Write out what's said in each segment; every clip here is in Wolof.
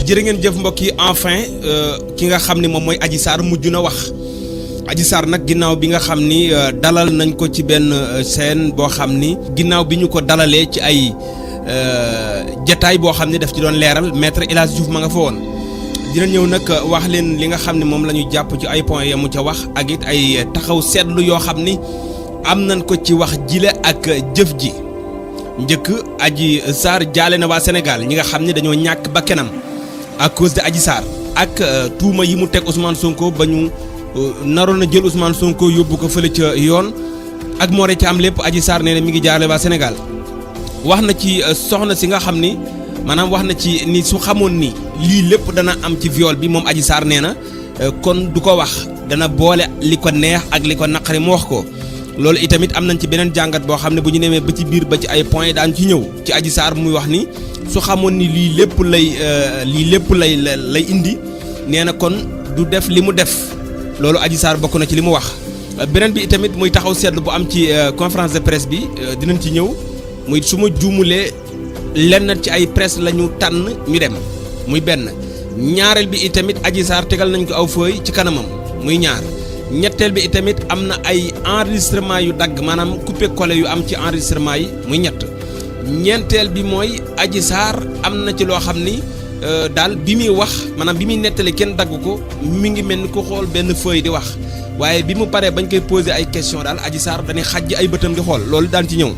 jërë ngeen jëf mbokk yi enfin ki nga xam ni moom mooy Adji Sarr mujj na wax Adji Sarr nag ginnaaw bi nga xam ni dalal nañ ko ci benn scène boo xam ni ginnaaw bi ñu ko dalalee ci ay jataay boo xam ni daf ci doon leeral maître El Hadji Diouf ma nga fa woon dina ñëw nag wax leen li nga xam ne moom la ñu jàpp ci ay points ya mu ca wax ak it ay taxaw seetlu yoo xam ni am nañ ko ci wax jile ak jëf ji njëkk Adji Sarr jaale na waa Sénégal ñi nga xam ne dañoo ñàkk bakkanam à cause de Adji Sarr ak tuuma yi mu teg Ousmane Sonko ba ñu naroon na jël Ousmane Sonko yóbbu ko fële ca yoon ak moo ci am lépp Adji Sarr nee na mi ngi jaale waa Sénégal wax na ci soxna si nga xam ni maanaam wax na ci ni su xamoon ni lii lépp dana am ci viol bi moom Adji Sarr nee na kon du ko wax dana boole li ko neex ak li ko naqari mu wax ko loolu itamit am nañ ci beneen jàngat boo xam ne bu ñu nemee ba ci biir ba ci ay points daan ci ñëw ci Adji Sarr muy wax ni su xamoon ni lii lépp lay indi nee na kon du def li mu def loolu Adji Sarr bokk na ci li mu wax beneen bi itamit muy taxaw seetlu bu am ci conférence de presse bi dinañ ci ñëw muy su ma juumulee lenn ci ay presse la ñu tànn ñu dem muy benn ñaareel bi itamit Adji Sarr tegal nañ ko aw feuille ci kanamam muy ñaar ñetteel bi itamit am na ay enregistrement yu dagg maanaam coupé collé yu am ci enregistrement yi muy ñett ñeenteel bi mooy Adji Sarr am na ci loo xam ni daal bi muy wax maanaam bi muy nettali kenn dagg ko mi ngi mel ni ku xool benn feuille di wax waaye bi mu paree bañ koy poser ay question daal Adji Sarr dañuy xajj ay bëtam di xool loolu daan ci ñëw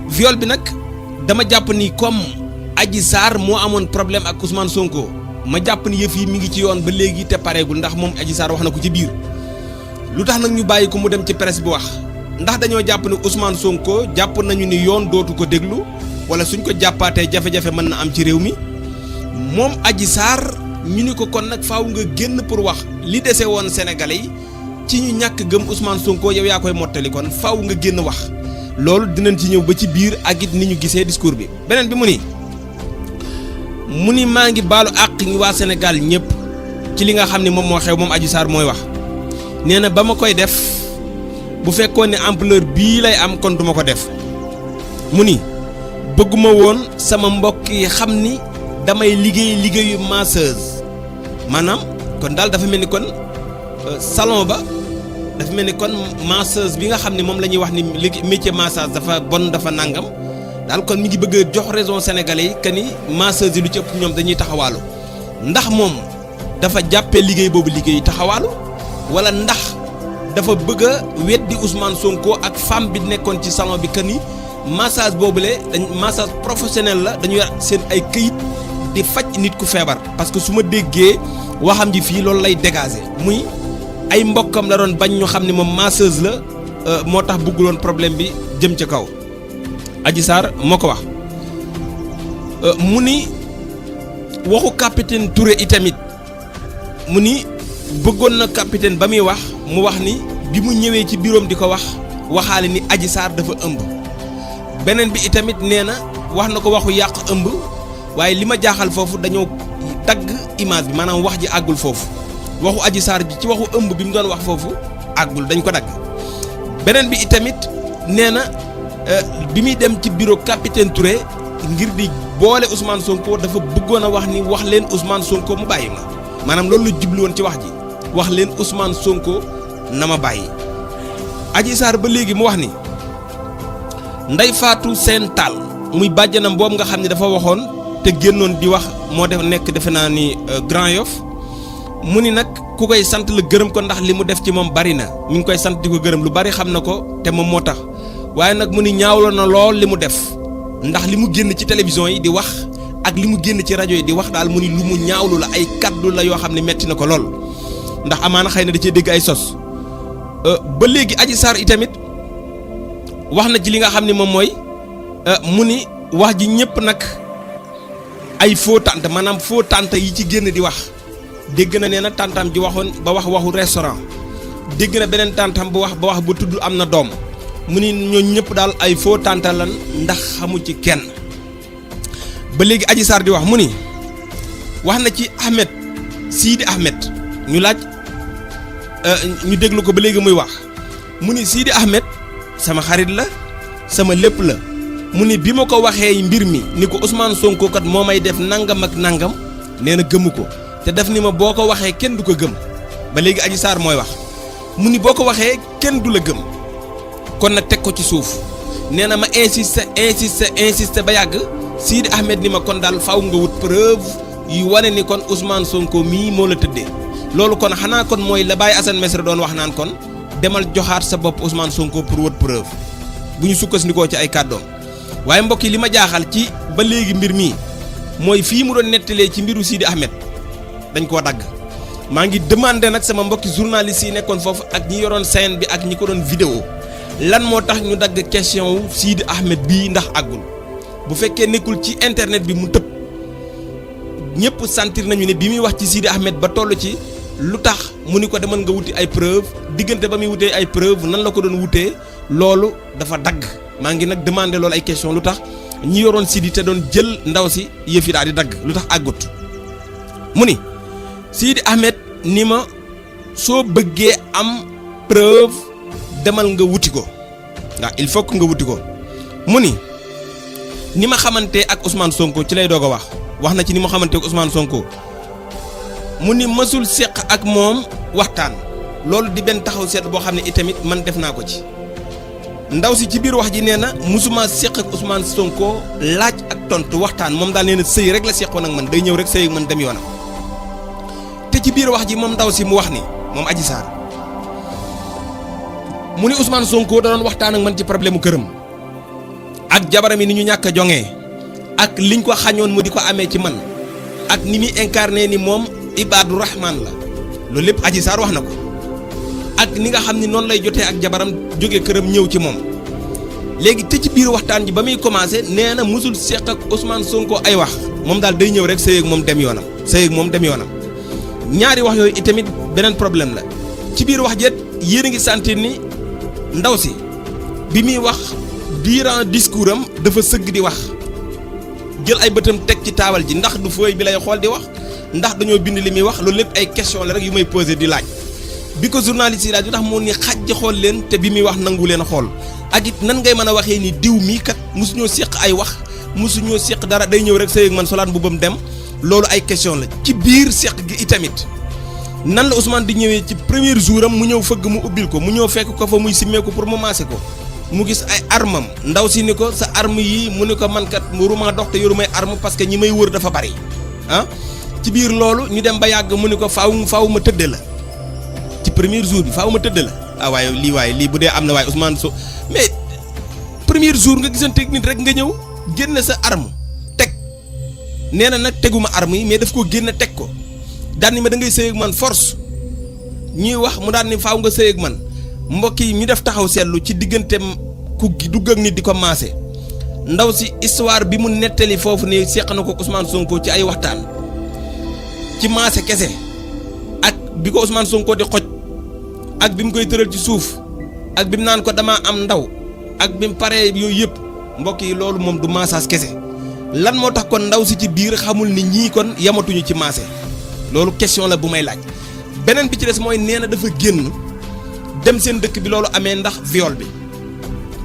viol bi nag dama jàpp ni comme Adji Sarr moo amoon problème ak Ousmane Sonko ma jàpp ni yëf yi mi ngi ci yoon ba léegi te pareegul ndax moom Adji Sarr wax na ko ci biir lu tax nag ñu bàyyi ko mu dem ci presse bi wax ndax dañoo jàpp ni Ousmane Sonko jàpp nañu ni yoon dootu ko déglu wala suñ ko jàppaatee jafe-jafe mën na am ci réew mi moom Adji Sarr ñu ni ko kon nag faaw nga génn pour wax li dese woon Sénégalais yi ci ñu ñàkk gëm Ousmane Sonko yow yaa koy mottali kon faaw nga génn wax loolu dinañ ci ñëw ba ci biir ak it ni ñu gisee discours bi beneen bi mu ni maa ngi baalu àq ñi waa Sénégal ñëpp ci li nga xam ne moom moo xew moom Adji Sarr mooy wax nee na ba ma koy def bu fekkoon ne ampleur bii lay am kon duma ko def mu ni bëgguma woon sama mbokk yi xam ni damay liggéeyu masseuse maanaam kon daal dafa mel ni kon salon ba dafa mel ni kon masseuse bi nga xam ne moom la ñuy wax ni métier massage dafa bon dafa nangam daal kon mi ngi bëgg a jox raison sénégalais yi que ni masseuse yi lu ci ëpp ñoom dañuy taxawaalu ndax moom dafa jàppee liggéey boobu liggéey taxawaalu wala ndax dafa bëgg a weddi Ousmane Sonko ak femme bi nekkoon ci salon bi que ni massage boobule dañ massage professionnel la dañu yor seen ay këyit di faj nit ku feebar parce que su ma déggee waxam ji fii loolu lay dégager muy ay mbokkam la doon bañ ñu xam ne moom masseuse la moo tax bëgguloon problème bi jëm ca kaw Adji Sarr moo ko wax mu ni waxu capitaine Touré itamit mu ni bëggoon na capitaine ba muy wax mu wax ni bi mu ñëwee ci bureau di ko wax waxaale ni Adji Sarr dafa ëmb beneen bi itamit nee na wax na ko waxu yàq ëmb waaye li ma jaaxal foofu dañoo dagg image bi maanaam wax ji àggul foofu waxu Adji Sarr ji ci waxu ëmb bi mu doon wax foofu àggul dañ ko dagg beneen bi itamit nee na bi muy dem ci bureau capitaine Touré ngir di boole Ousmane Sonko dafa bëggoon a wax ni wax leen Ousmane Sonko mu bàyyi ma maanaam loolu la jublu woon ci wax ji wax leen Ousmane Sonko na ma bàyyi Adji Sarr ba léegi mu wax ni Ndeye Fatou Sène Tall muy bàjjanam boobu nga xam ne dafa waxoon te génnoon di wax moo def nekk defe naa ni Grand Yoff mu ni nag ku koy sant la gërëm ko ndax li mu def ci moom bari na mi ngi koy sant di ko gërëm lu bari xam na ko te moom moo tax waaye nag mu ni ñaawlo na lool li mu def ndax li mu génn ci télévision yi di wax ak li mu génn ci rajo yi di wax daal mu ni lu mu ñaawlu la ay kaddu la yoo xam ne metti na ko lool ndax amaana xëy na da cee dégg ay sos ba léegi Adji Sarr itamit wax na ci li nga xam ne moom mooy mu ni wax ji ñëpp nag ay faux tante maanaam faux tante yi ci génn di wax dégg na nee na tantam ji waxoon ba wax waxu restaurant dégg na beneen tantam ba wax ba tudd am na doom mu ni ñooñu ñëpp daal ay faux tante lan ndax xamu ci kenn ba léegi Adji Sarr di wax mu ni wax na ci Ahmed Sidi Ahmed ñu laaj ñu déglu ko ba léegi muy wax mu ni Sidi Ahmed sama xarit la sama lépp la mu ni bi ma ko waxee mbir mi ni ko Ousmane Sonko kat moo may def nangam ak nangam nee na gëmu ko te daf ni ma boo ko waxee kenn du ko gëm ba léegi Adji Sarr mooy wax mu ni boo ko waxee kenn du la gëm kon nag teg ko ci suuf nee na ma insister ba yàgg Sidi Ahmed ni ma kon daal faw nga wut preuve yu wane ni kon Ousmane Sonko mii moo la tëddee loolu kon xanaa kon mooy la Baye Assane Mesre doon wax naan kon demal joxaat sa bopp Ousmane Sonko pour wut preuve bu ñu sukkandikoo ci ay kàddoom waaye mbokk yi li ma jaaxal ci ba léegi mbir mii mooy fii mu doon nettalee ci mbiru Sidi Ahmed dañ koo dagg maa ngi demandé nag sama mbokki journaliste yi nekkoon foofu ak ñi yoroon scène bi ak ñi ko doon vidéo lan moo tax ñu dagg question wu Sidi Ahmed bii ndax àggul bu fekkee nekkul ci internet bi mu tëb ñëpp sentir nañu ne bi muy wax ci Sidi Ahmed ba toll ci lu tax mu ni ko demal nga wuti ay preuve diggante ba muy wutee ay preuve nan la ko doon wutee loolu dafa dagg maa ngi nag demandé loolu ay question lu tax ñi yoroon Sidi te doon jël ndaw si yëf yi daal di dagg lu tax àggut mu ni Sidi Ahmed ni ma soo bëggee am preuve demal nga wuti ko waaw il faut que nga wuti ko mu ni ma xamante ak Ousmane Sonko ci lay doog a wax na ci ni ma xamante ak Ousmane Sonko mu ni mësul seq ak moom waxtaan loolu di benn taxaw seet boo xam ne itamit man def naa ko ci ndaw si ci biir wax ji nee na musuma seq ak Ousmane Sonko laaj ak tontu waxtaan moom daal nee na sëy rek la seqoon ak man day ñëw rek sëy ak man dem yoonam te ci biir wax ji moom ndaw si mu wax ni moom Adji Sarr mu ni Ousmane Sonko da doon waxtaan ak man ci problème mu këram ak jabaram yi ni ñu ñàkk a joŋee ak liñ ko xañoon mu di ko amee ci man ak ni muy incarné ni moom Ibadu Rahman la loolu lépp Adji Sarr wax na ko ak ni nga xam ni noonu lay jotee ak jabaram jóge këram ñëw ci moom léegi te ci biir waxtaan ji ba muy commencé nee na musul seq ak Ousmane Sonko ay wax moom daal day ñëw rek sëy ak moom dem yoonam sëy ak moom dem yoonam ñaari wax yooyu itamit beneen problème la ci biir wax jet yéen a ngi sentir ni ndaw si bi muy wax durant discours am dafa sëgg di wax jël ay bëtam teg ci taabal ji ndax du fooy bi lay xool di wax ndax dañoo bind li muy wax loolu lépp ay question la rek yu may posé di laaj bi ko journaliste yi laaj lu tax moo ni xaj xool leen te bi muy wax nangu leen xool ak it nan ngay mën a waxee ni diw mii kat mosuñoo séq ay wax mosuñoo séq dara day ñëw rek sëy ak man solaan bu bam dem loolu ay question la ci biir séq gi itamit nan la Ousmane di ñëwee ci premier jour am mu ñëw fëgg mu ubbil ko mu ñëw fekk ko fa muy simmeeku pour mu maase ko mu gis ay armam ndaw si ni ko sa arme yi mu ni ko man kat waruma dox te yorumay arme parce que ñi may wër dafa bari ah ci biir loolu ñu dem ba yàgg mu ni ko faaw ma tëdde la ci premier jour bi faaw ma tëdd la ah waaye lii bu dee am na waaye Ousmane so mais premier jour nga gisanteeg nit rek nga ñëw génn sa arme teg nee na nag teguma arme yi mais daf koo génn teg ko daan ni ma da ngay sëy ak man force ñuy wax mu daan ni faaw nga sëy ak man mbokk yi ñu def taxaw seetlu ci digganteem ku dugg ak nit di ko maase ndaw si histoire bi mu nettali foofu ne seq na ko Ousmane Sonko ci ay waxtaan ci maase kese ak bi ko Ousmane Sonko di xoj ak bi mu koy tëral ci suuf ak bi mu naan ko damaa am ndaw ak bi mu paree yooyu yëpp mbokk yi loolu moom du massage kese lan moo tax kon ndaw si ci biir xamul ni ñii kon yamatuñu ci maase loolu question la bu may laaj beneen bi ci des mooy nee na dafa génn dem seen dëkk bi loolu amee ndax viol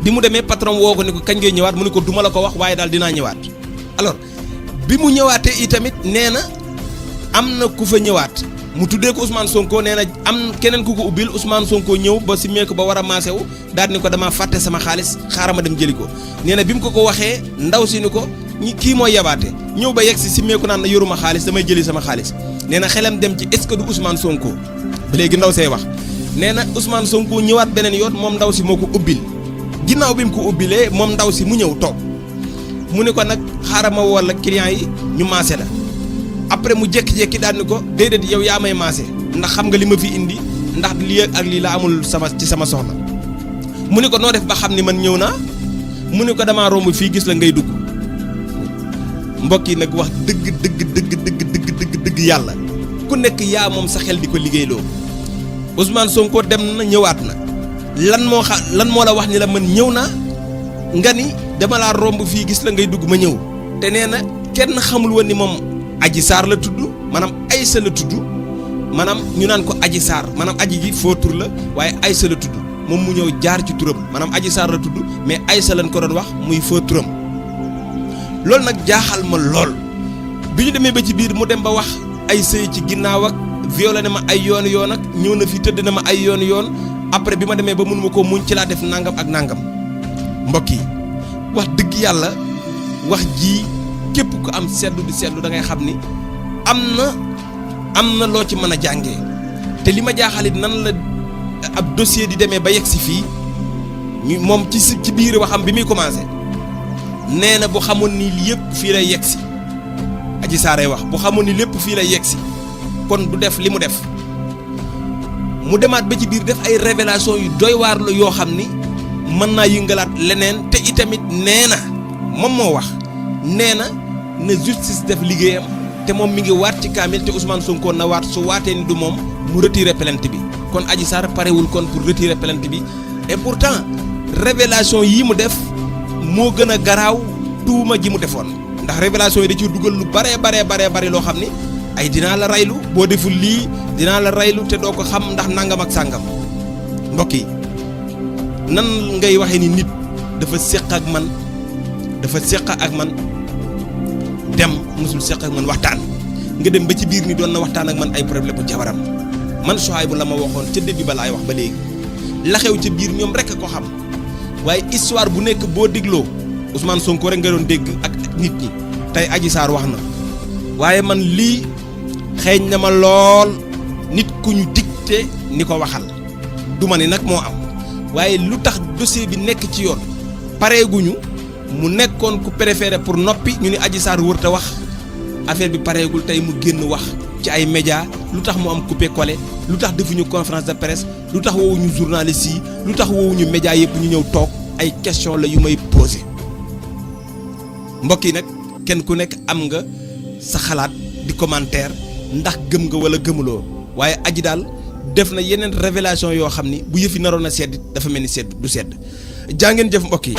bi mu demee patron woo ko ni ko kañ ngay ñëwaat mu ni ko duma la ko wax waaye daal dinaa ñëwaat alors bi mu ñëwaatee itamit nee na am na ku fa ñëwaat mu tuddee ko Ousmane Sonko nee na am keneen ku ko ubbil Ousmane Sonko ñëw ba si meeku ba war a maase wu daal ni ko damaa fàtte sama xaalis xaaral ma dem jëli ko nee na bi mu ko waxee ndaw si ni ko kii mooy yabaate ñëw ba yegg si meeku naan na yoruma xaalis damay jëli sama xaalis nee na xelam dem ci est-ce que du Ousmane Sonko ba léegi ndaw see wax nee na Ousmane Sonko ñëwaat beneen yoon moom ndaw si moo ko ubbil ginnaaw bi mu ko ubbilee moom ndaw si mu ñëw toog mu ni ko nag xaaral ma woo la client yi ñu maase la après mu jékki-jékki daal ni ko déedéet yow yaa may maase ndax xam nga li ma fi indi ndax lii ak lii la amul ci sama soxla mu ni ko noo def ba xam ni man ñëw naa mu ni ko damaa romb fii gis la ngay dugg mbokk yi nag wax dëgg yàlla ku nekk yaa moom sa xel di ko liggéeyloo Ousmane Sonko dem na ñëwaat na lan moo la wax ni la man ñëw naa nga ni dama laa romb fii gis la ngay dugg ma ñëw te nee na kenn xamul woon ni moom Adji Sarr la tudd maanaam Aïssa la tudd maanaam ñu naan ko Adji Sarr maanaam aji ji foo tur la waaye Aïssa la tudd moom mu ñëw jaar ci turam maanaam Adji Sarr la tudd mais Aïssa lañ ko doon wax muy faux turam loolu nag jaaxal ma lool bi ñu demee ba ci biir mu dem ba wax ay sëy ci ginnaaw ak violé na ma ay yoon ak ñëw na fi tëdd na ma ay yoon après bi ma demee ba mënuma ko muñ ci laa def nangam ak nangam mbokk yi wax dëgg yàlla wax ji képp ku am seetlu di seetlu da ngay xam ni am na loo ci mën a jàngee te li ma jaaxalit nan la ab dossier di demee ba yegg si fii moom ci biir waxam bi muy commencé nee na bu xamoon ni yëpp fii lay yegg si Adji Sarr wax bu xamoon ni lépp fii lay yegg si kon du def li mu def mu demaat ba ci biir def ay révélation yu doy waar la yoo xam ni mën naa yëngalaat leneen te itamit nee na moom moo wax nee na justice def liggéeyam te moom mi ngi waat ci kaamil te Ousmane Sonko na waat su waatee ni du moom mu retirer plainte bi kon Adji Sarr parewul kon pour retirer plainte bi et pourtant révélation yi mu def moo gën a garaaw tuuma ji mu defoon ndax révélation yi da ci dugal lu bare loo xam ni ay dinaa la raylu boo deful lii dinaa la raylu te doo ko xam ndax nangam ak sàngam mbokk yi nan ngay waxee ni nit dafa séq ak man dem musul séq ak man waxtaan nga dem ba ci biir ni doon na waxtaan ak man ay problème bu jabaram man Souhaïbou la ma waxoon ca début ba laay wax ba léegi la xew ca biir ñoom rek ko xam waaye histoire bu nekk boo dégloo Ousmane Sonko rek nga doon dégg ak nit ñi tey Adji Sarr wax na waaye man lii xeeñ na ma lool nit ku ñu dicté ni ko waxal du ma ni nag moo am waaye lu tax dossier bi nekk ci yoon pareeguñu mu nekkoon ku préféré pour noppi ñu ni Adji Sarr wërta wax affaire bi pareegul tey mu génn wax ci ay médias lu tax mu am coupé collé lu tax defuñu conférence de presse lu tax woowuñu journaliste yi lu tax woowuñu médias yëpp ñu ñëw toog ay question la yu may posé mbokk yi nag kenn ku nekk am nga sa xalaat di commentaire ndax gëm nga wala gëmuloo waaye Adji daal def na yeneen révélation yoo xam ni bu yëfi naroon a sedd dafa mel ni sedd du sedd jaa ngeen jëf mbokk yi